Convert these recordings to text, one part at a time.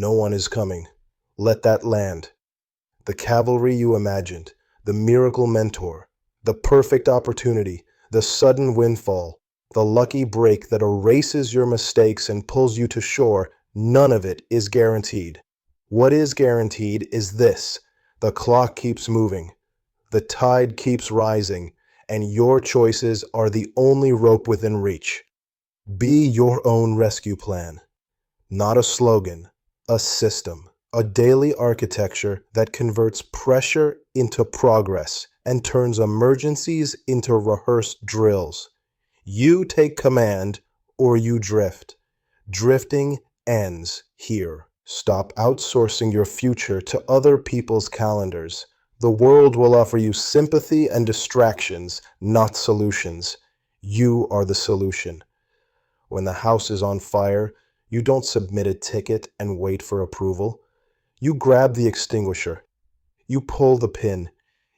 No one is coming. Let that land. The cavalry you imagined, the miracle mentor, the perfect opportunity, the sudden windfall, the lucky break that erases your mistakes and pulls you to shore, none of it is guaranteed. What is guaranteed is this: the clock keeps moving, the tide keeps rising, and your choices are the only rope within reach. Be your own rescue plan. Not a slogan, a system, a daily architecture that converts pressure into progress and turns emergencies into rehearsed drills. You take command or you drift. Drifting ends here. Stop outsourcing your future to other people's calendars. The world will offer you sympathy and distractions, not solutions. You are the solution. When the house is on fire, you don't submit a ticket and wait for approval. You grab the extinguisher. You pull the pin.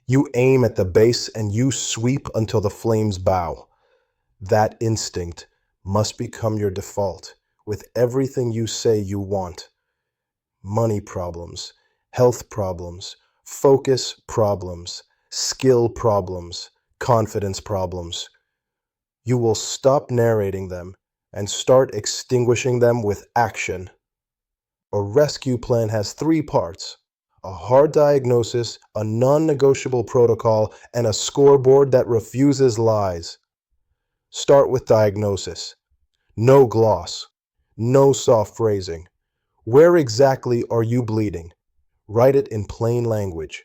You aim at the base and you sweep until the flames bow. That instinct must become your default with everything you say you want. Money problems, health problems, focus problems, skill problems, confidence problems. You will stop narrating them and start extinguishing them with action. A rescue plan has three parts: a hard diagnosis, a non-negotiable protocol, and a scoreboard that refuses lies. Start with diagnosis. No gloss. No soft phrasing. Where exactly are you bleeding? Write it in plain language.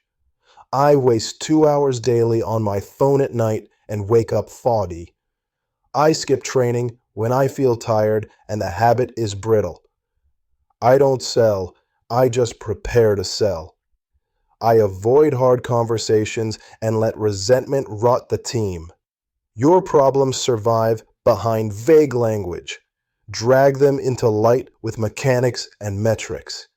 I waste 2 hours daily on my phone at night and wake up foggy. I skip training when I feel tired and the habit is brittle. I don't sell, I just prepare to sell. I avoid hard conversations and let resentment rot the team. Your problems survive behind vague language. Drag them into light with mechanics and metrics.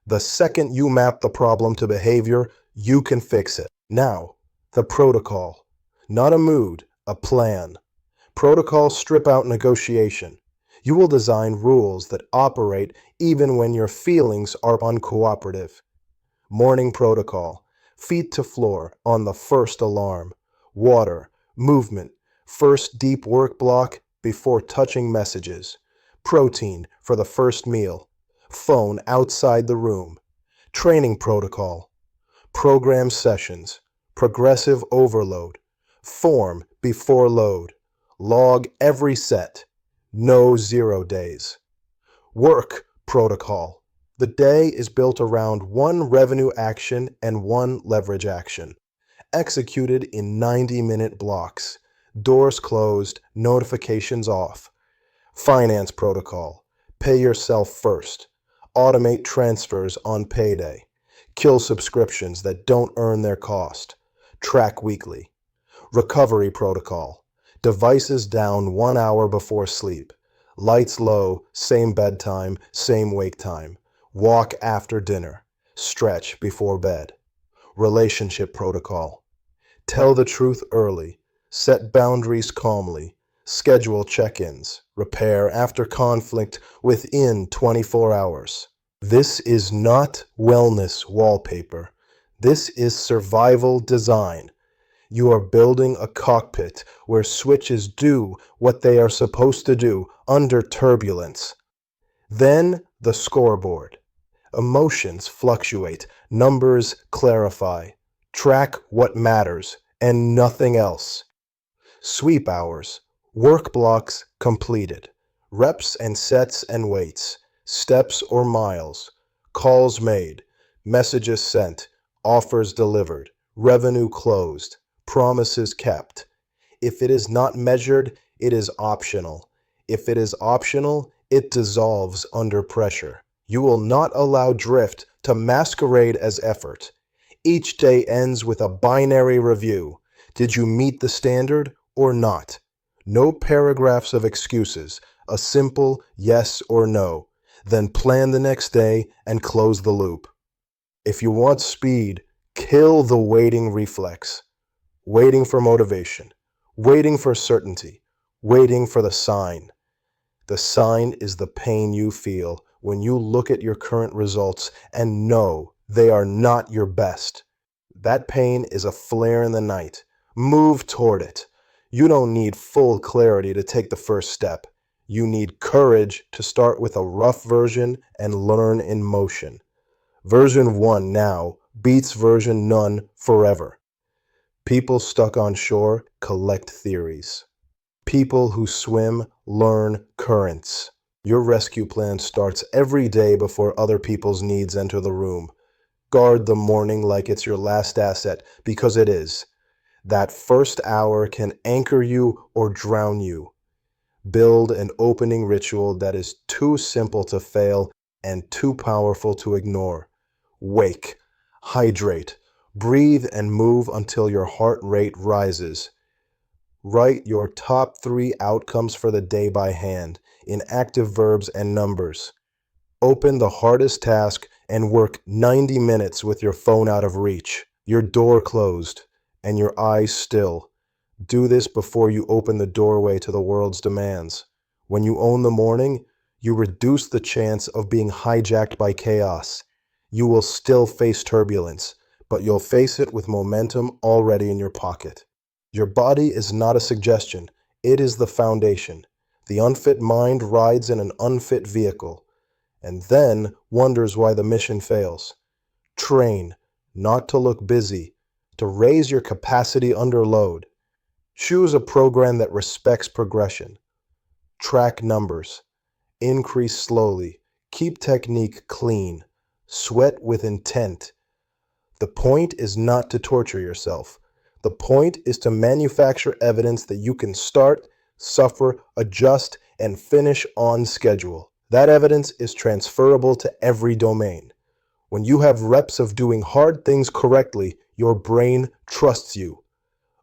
The second you map the problem to behavior, you can fix it. Now, the protocol. Not a mood, a plan. Protocols strip out negotiation. You will design rules that operate even when your feelings are uncooperative. Morning protocol. Feet to floor on the first alarm. Water, movement, first deep work block before touching messages. Protein for the first meal. Phone outside the room. Training protocol. Program sessions. Progressive overload. Form before load. Log every set. No 0 days. Work protocol. The day is built around one revenue action and one leverage action. Executed in 90-minute blocks. Doors closed, notifications off. Finance protocol. Pay yourself first. Automate transfers on payday. Kill subscriptions that don't earn their cost. Track weekly. Recovery protocol. Devices down 1 hour before sleep. Lights low, same bedtime, same wake time. Walk after dinner. Stretch before bed. Relationship protocol. Tell the truth early. Set boundaries calmly. Schedule check-ins. Repair after conflict within 24 hours. This is not wellness wallpaper. This is survival design. You are building a cockpit where switches do what they are supposed to do under turbulence. Then the scoreboard. Emotions fluctuate, numbers clarify. Track what matters and nothing else. Sweep hours. Work blocks completed. Reps and sets and weights. Steps or miles. Calls made. Messages sent. Offers delivered. Revenue closed. Promises kept. If it is not measured, it is optional. If it is optional, it dissolves under pressure. You will not allow drift to masquerade as effort. Each day ends with a binary review. Did you meet the standard or not? No paragraphs of excuses, a simple yes or no. Then plan the next day and close the loop. If you want speed, kill the waiting reflex. Waiting for motivation, waiting for certainty, waiting for the sign. The sign is the pain you feel when you look at your current results and know they are not your best. That pain is a flare in the night. Move toward it. You don't need full clarity to take the first step. You need courage to start with a rough version and learn in motion. Version 1 now beats version none forever. People stuck on shore collect theories. People who swim learn currents. Your rescue plan starts every day before other people's needs enter the room. Guard the morning like it's your last asset, because it is. That first hour can anchor you or drown you. Build an opening ritual that is too simple to fail and too powerful to ignore. Wake, hydrate, breathe, and move until your heart rate rises. Write your top 3 outcomes for the day by hand, in active verbs and numbers. Open the hardest task and work 90 minutes with your phone out of reach, your door closed, and your eyes still. Do this before you open the doorway to the world's demands. When you own the morning, you reduce the chance of being hijacked by chaos. You will still face turbulence, but you'll face it with momentum already in your pocket. Your body is not a suggestion, it is the foundation. The unfit mind rides in an unfit vehicle, and then wonders why the mission fails. Train, not to look busy, to raise your capacity under load. Choose a program that respects progression. Track numbers. Increase slowly. Keep technique clean. Sweat with intent. The point is not to torture yourself. The point is to manufacture evidence that you can start, suffer, adjust, and finish on schedule. That evidence is transferable to every domain. When you have reps of doing hard things correctly, your brain trusts you.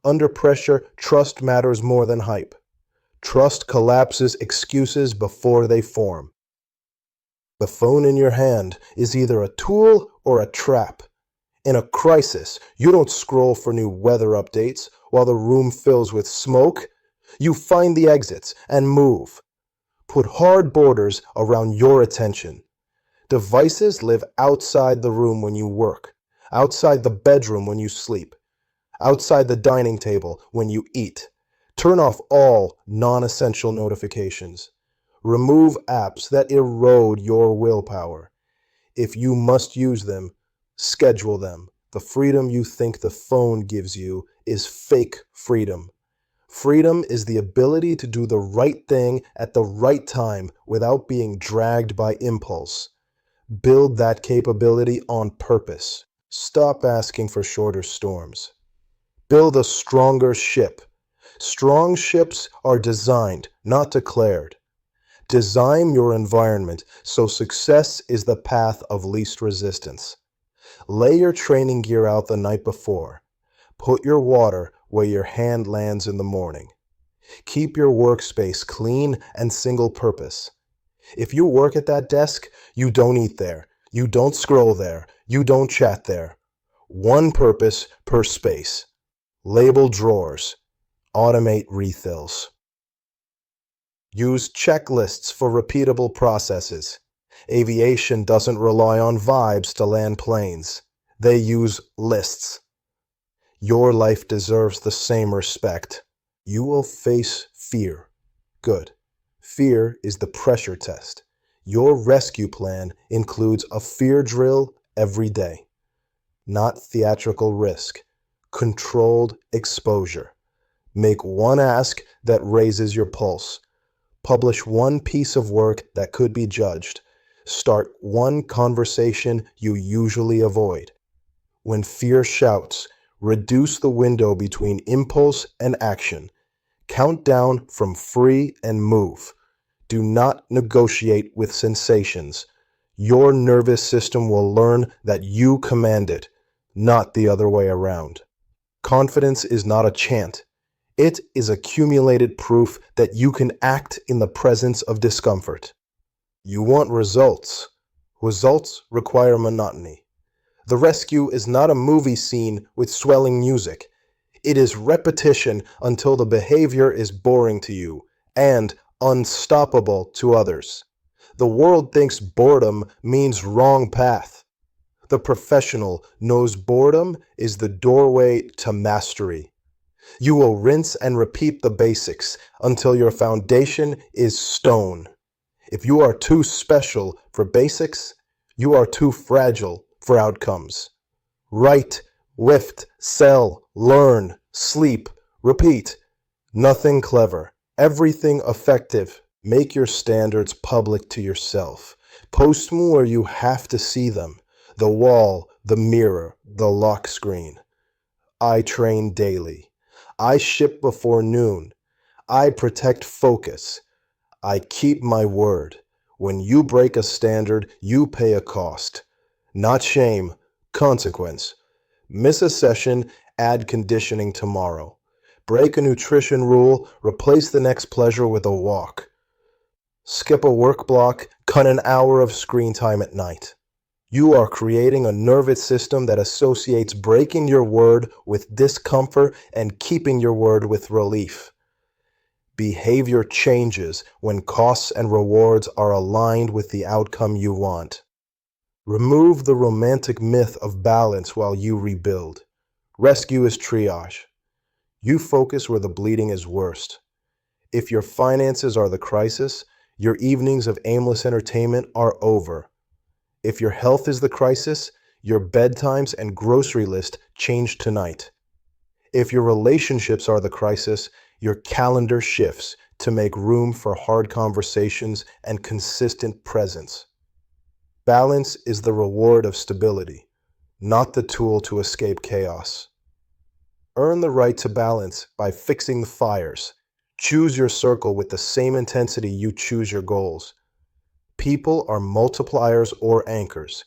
Under pressure, trust matters more than hype. Trust collapses excuses before they form. The phone in your hand is either a tool or a trap. In a crisis, you don't scroll for new weather updates while the room fills with smoke. You find the exits and move. Put hard borders around your attention. Devices live outside the room when you work, outside the bedroom when you sleep, outside the dining table when you eat. Turn off all non-essential notifications. Remove apps that erode your willpower. If you must use them, schedule them. The freedom you think the phone gives you is fake freedom. Freedom is the ability to do the right thing at the right time without being dragged by impulse. Build that capability on purpose. Stop asking for shorter storms. Build a stronger ship. Strong ships are designed, not declared. Design your environment so success is the path of least resistance. Lay your training gear out the night before. Put your water where your hand lands in the morning. Keep your workspace clean and single purpose. If you work at that desk, you don't eat there. You don't scroll there. You don't chat there. One purpose per space. Label drawers. Automate refills. Use checklists for repeatable processes. Aviation doesn't rely on vibes to land planes. They use lists. Your life deserves the same respect. You will face fear. Good. Fear is the pressure test. Your rescue plan includes a fear drill every day. Not theatrical risk. Controlled exposure. Make one ask that raises your pulse. Publish one piece of work that could be judged. Start one conversation you usually avoid. When fear shouts, reduce the window between impulse and action. Count down from free and move. Do not negotiate with sensations. Your nervous system will learn that you command it, not the other way around. Confidence is not a chant. It is accumulated proof that you can act in the presence of discomfort. You want results. Results require monotony. The rescue is not a movie scene with swelling music. It is repetition until the behavior is boring to you and unstoppable to others. The world thinks boredom means wrong path. The professional knows boredom is the doorway to mastery. You will rinse and repeat the basics until your foundation is stone. If you are too special for basics, you are too fragile for outcomes. Write, lift, sell, learn, sleep, repeat. Nothing clever, everything effective. Make your standards public to yourself. Post them where you have to see them. The wall, the mirror, the lock screen. I train daily. I ship before noon. I protect focus. I keep my word. When you break a standard, you pay a cost. Not shame, consequence. Miss a session, add conditioning tomorrow. Break a nutrition rule, replace the next pleasure with a walk. Skip a work block, cut an hour of screen time at night. You are creating a nervous system that associates breaking your word with discomfort and keeping your word with relief. Behavior changes when costs and rewards are aligned with the outcome you want. Remove the romantic myth of balance while you rebuild. Rescue is triage. You focus where the bleeding is worst. If your finances are the crisis, your evenings of aimless entertainment are over. If your health is the crisis, your bedtimes and grocery list change tonight. If your relationships are the crisis, your calendar shifts to make room for hard conversations and consistent presence. Balance is the reward of stability, not the tool to escape chaos. Earn the right to balance by fixing the fires. Choose your circle with the same intensity you choose your goals. People are multipliers or anchors.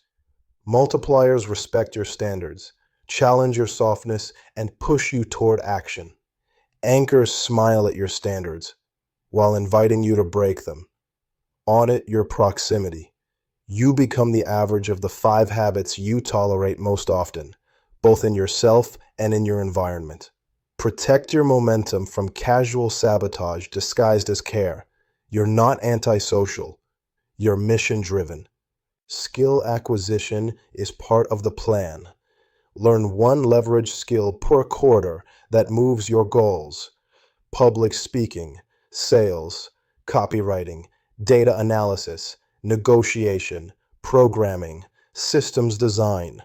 Multipliers respect your standards, challenge your softness, and push you toward action. Anchors smile at your standards while inviting you to break them. Audit your proximity. You become the average of the 5 habits you tolerate most often, both in yourself and in your environment. Protect your momentum from casual sabotage disguised as care. You're not antisocial. You're mission-driven. Skill acquisition is part of the plan. Learn one leverage skill per quarter that moves your goals. Public speaking, sales, copywriting, data analysis, negotiation, programming, systems design.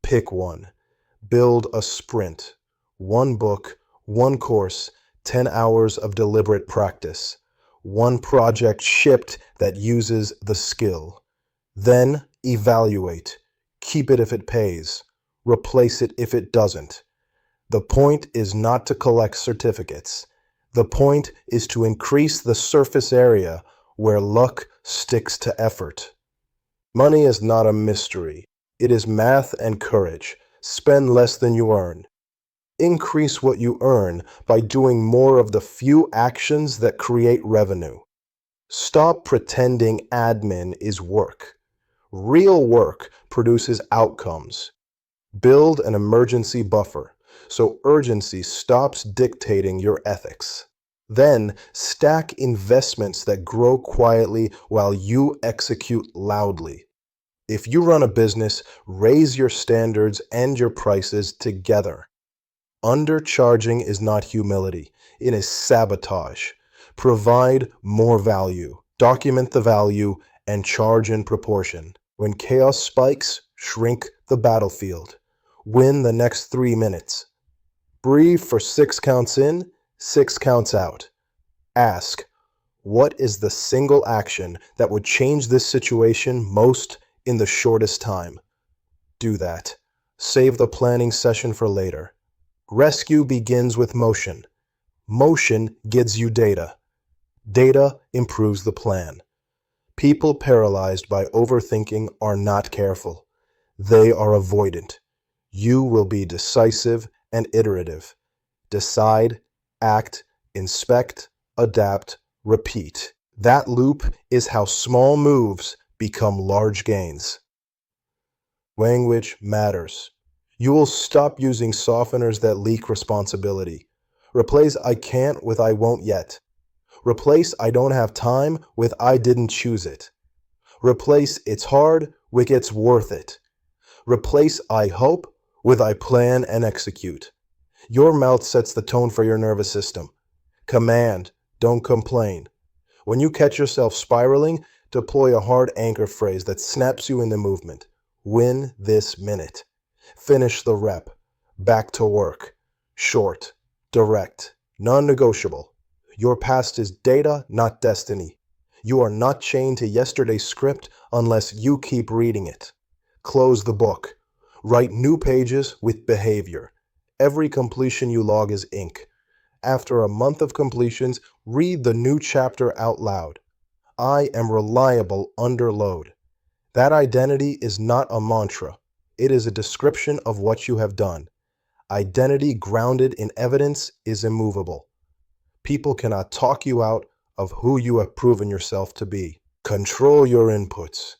Pick one. Build a sprint. One book, one course, 10 hours of deliberate practice. One project shipped that uses the skill. Then evaluate. Keep it if it pays. Replace it if it doesn't. The point is not to collect certificates. The point is to increase the surface area where luck sticks to effort. Money is not a mystery. It is math and courage. Spend less than you earn. Increase what you earn by doing more of the few actions that create revenue. Stop pretending admin is work. Real work produces outcomes. Build an emergency buffer so urgency stops dictating your ethics. Then stack investments that grow quietly while you execute loudly. If you run a business, raise your standards and your prices together. Undercharging is not humility. It is sabotage. Provide more value. Document the value and charge in proportion. When chaos spikes, shrink the battlefield. Win the next 3 minutes. Breathe for 6 counts in, 6 counts out. Ask, what is the single action that would change this situation most in the shortest time? Do that. Save the planning session for later. Rescue begins with motion. Motion gets you data. Data improves the plan. People paralyzed by overthinking are not careful. They are avoidant. You will be decisive and iterative. Decide, act, inspect, adapt, repeat. That loop is how small moves become large gains. Language matters. You will stop using softeners that leak responsibility. Replace I can't with I won't yet. Replace I don't have time with I didn't choose it. Replace "it's hard" with "it's worth it." Replace "I hope" with "I plan and execute." Your mouth sets the tone for your nervous system. Command, don't complain. When you catch yourself spiraling, deploy a hard anchor phrase that snaps you into movement. Win this minute. Finish the rep. Back to work. Short, direct, non-negotiable. Your past is data, not destiny. You are not chained to yesterday's script unless you keep reading it. Close the book. Write new pages with behavior. Every completion you log is ink. After a month of completions, read the new chapter out loud. I am reliable under load. That identity is not a mantra. It is a description of what you have done. Identity grounded in evidence is immovable. People cannot talk you out of who you have proven yourself to be. Control your inputs.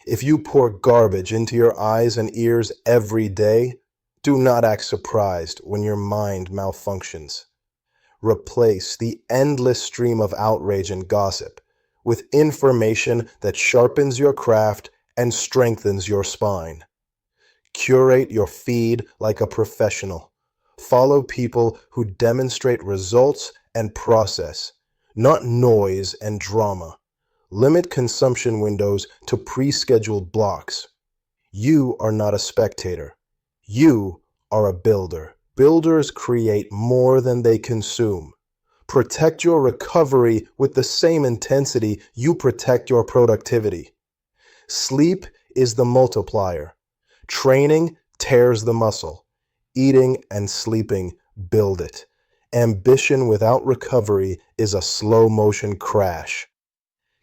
If you pour garbage into your eyes and ears every day, do not act surprised when your mind malfunctions. Replace the endless stream of outrage and gossip with information that sharpens your craft and strengthens your spine. Curate your feed like a professional. Follow people who demonstrate results and process, not noise and drama. Limit consumption windows to pre-scheduled blocks. You are not a spectator. You are a builder. Builders create more than they consume. Protect your recovery with the same intensity you protect your productivity. Sleep is the multiplier. Training tears the muscle. Eating and sleeping build it. Ambition without recovery is a slow motion crash.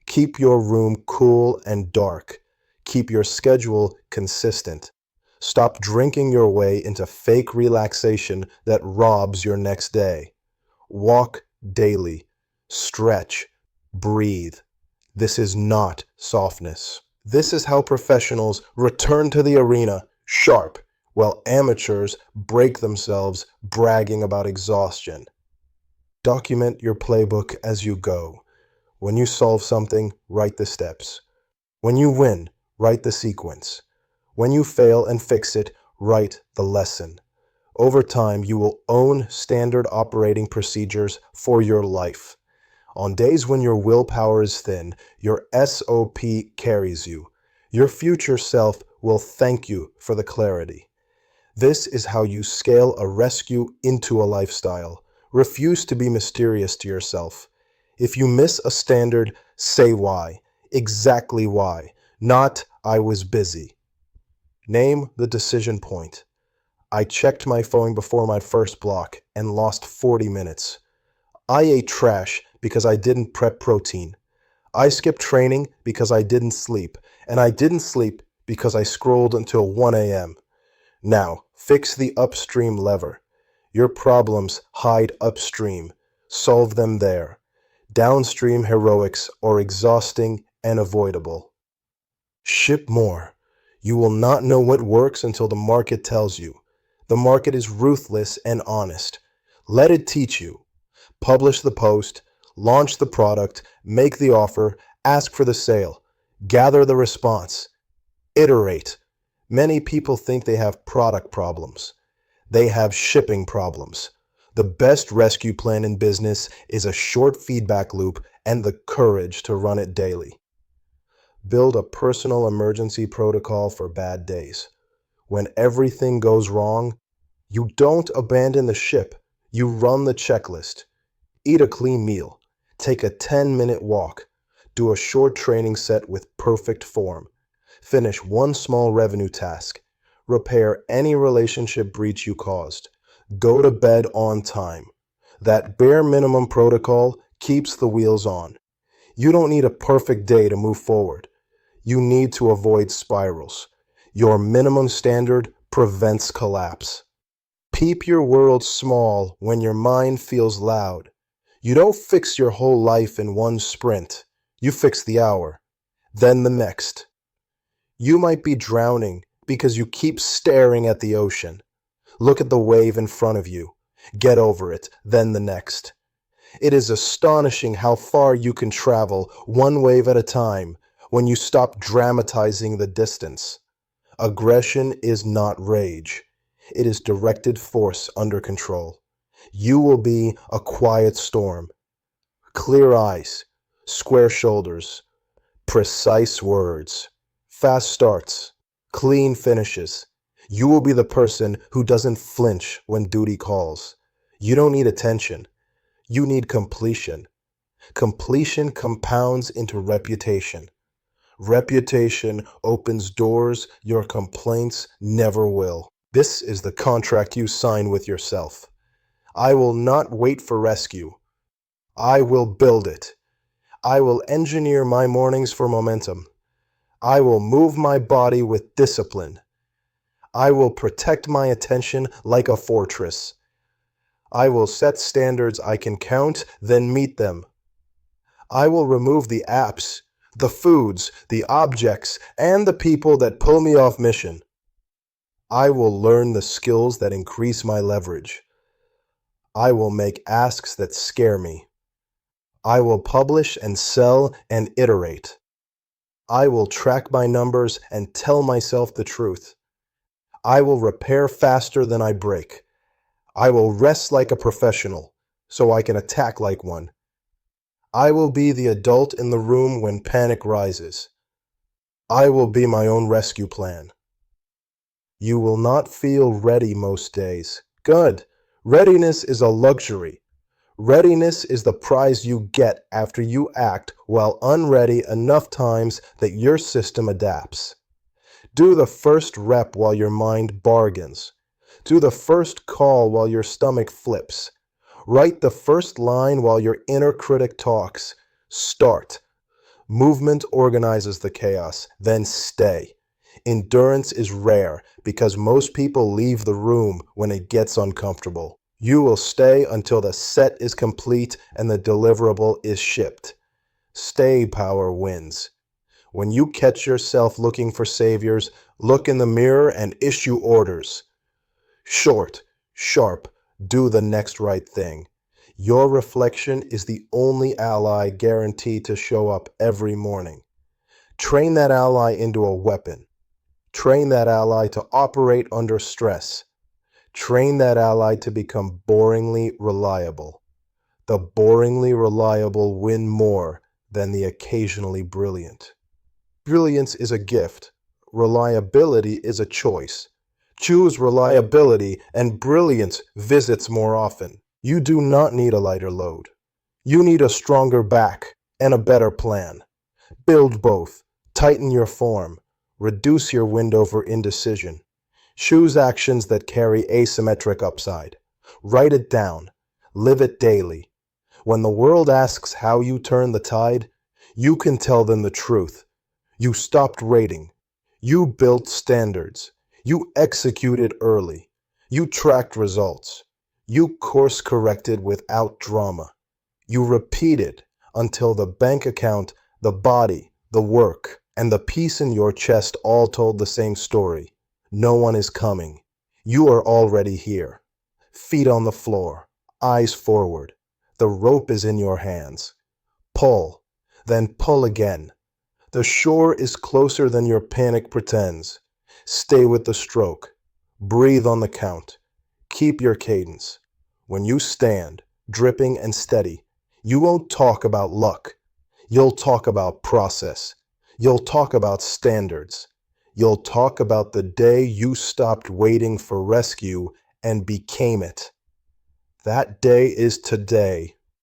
Keep your room cool and dark. Keep your schedule consistent. Stop drinking your way into fake relaxation that robs your next day. Walk daily. Stretch. Breathe. This is not softness. This is how professionals return to the arena sharp, while amateurs break themselves bragging about exhaustion. Document your playbook as you go. When you solve something, write the steps. When you win, write the sequence. When you fail and fix it, write the lesson. Over time, you will own standard operating procedures for your life. On days when your willpower is thin, your SOP carries you. Your future self will thank you for the clarity. This is how you scale a rescue into a lifestyle. Refuse to be mysterious to yourself. If you miss a standard, say why. Exactly why. Not "I was busy." Name the decision point. I checked my phone before my first block and lost 40 minutes. I ate trash because I didn't prep protein. I skipped training because I didn't sleep, and I didn't sleep because I scrolled until 1 a.m. Now, fix the upstream lever. Your problems hide upstream. Solve them there. Downstream heroics are exhausting and avoidable. Ship more. You will not know what works until the market tells you. The market is ruthless and honest. Let it teach you. Publish the post, launch the product, make the offer, ask for the sale, gather the response, iterate. Many people think they have product problems. They have shipping problems. The best rescue plan in business is a short feedback loop and the courage to run it daily. Build a personal emergency protocol for bad days. When everything goes wrong, you don't abandon the ship. You run the checklist. Eat a clean meal. Take a 10-minute walk. Do a short training set with perfect form. Finish one small revenue task. Repair any relationship breach you caused. Go to bed on time. That bare minimum protocol keeps the wheels on. You don't need a perfect day to move forward. You need to avoid spirals. Your minimum standard prevents collapse. Keep your world small when your mind feels loud. You don't fix your whole life in one sprint. You fix the hour, then the next. You might be drowning because you keep staring at the ocean. Look at the wave in front of you. Get over it, then the next. It is astonishing how far you can travel one wave at a time, when you stop dramatizing the distance. Aggression is not rage. It is directed force under control. You will be a quiet storm. Clear eyes, square shoulders, precise words, fast starts, clean finishes. You will be the person who doesn't flinch when duty calls. You don't need attention. You need completion. Completion compounds into reputation. Reputation opens doors your complaints never will. This is the contract you sign with yourself. I will not wait for rescue. I will build it. I will engineer my mornings for momentum. I will move my body with discipline. I will protect my attention like a fortress. I will set standards I can count, then meet them. I will remove the apps, the foods, the objects, and the people that pull me off mission. I will learn the skills that increase my leverage. I will make asks that scare me. I will publish and sell and iterate. I will track my numbers and tell myself the truth. I will repair faster than I break. I will rest like a professional, so I can attack like one. I will be the adult in the room when panic rises. I will be my own rescue plan. You will not feel ready most days. Good. Readiness is a luxury. Readiness is the prize you get after you act while unready enough times that your system adapts. Do the first rep while your mind bargains. Do the first call while your stomach flips. Write the first line while your inner critic talks. Start. Movement organizes the chaos, then stay. Endurance is rare because most people leave the room when it gets uncomfortable. You will stay until the set is complete and the deliverable is shipped. Stay power wins. When you catch yourself looking for saviors, look in the mirror and issue orders. Short, sharp, do the next right thing. Your reflection is the only ally guaranteed to show up every morning. Train that ally into a weapon. Train that ally to operate under stress. Train that ally to become boringly reliable. The boringly reliable win more than the occasionally brilliant. Brilliance is a gift. Reliability is a choice. Choose reliability and brilliance visits more often. You do not need a lighter load. You need a stronger back and a better plan. Build both. Tighten your form. Reduce your window for indecision. Choose actions that carry asymmetric upside. Write it down. Live it daily. When the world asks how you turn the tide, you can tell them the truth. You stopped rating. You built standards. You executed early. You tracked results. You course-corrected without drama. You repeated until the bank account, the body, the work, and the peace in your chest all told the same story. No one is coming. You are already here. Feet on the floor, eyes forward. The rope is in your hands. Pull, then pull again. The shore is closer than your panic pretends. Stay with the stroke. Breathe on the count. Keep your cadence. When you stand, dripping and steady, you won't talk about luck. You'll talk about process. You'll talk about standards. You'll talk about the day you stopped waiting for rescue and became it. That day is today.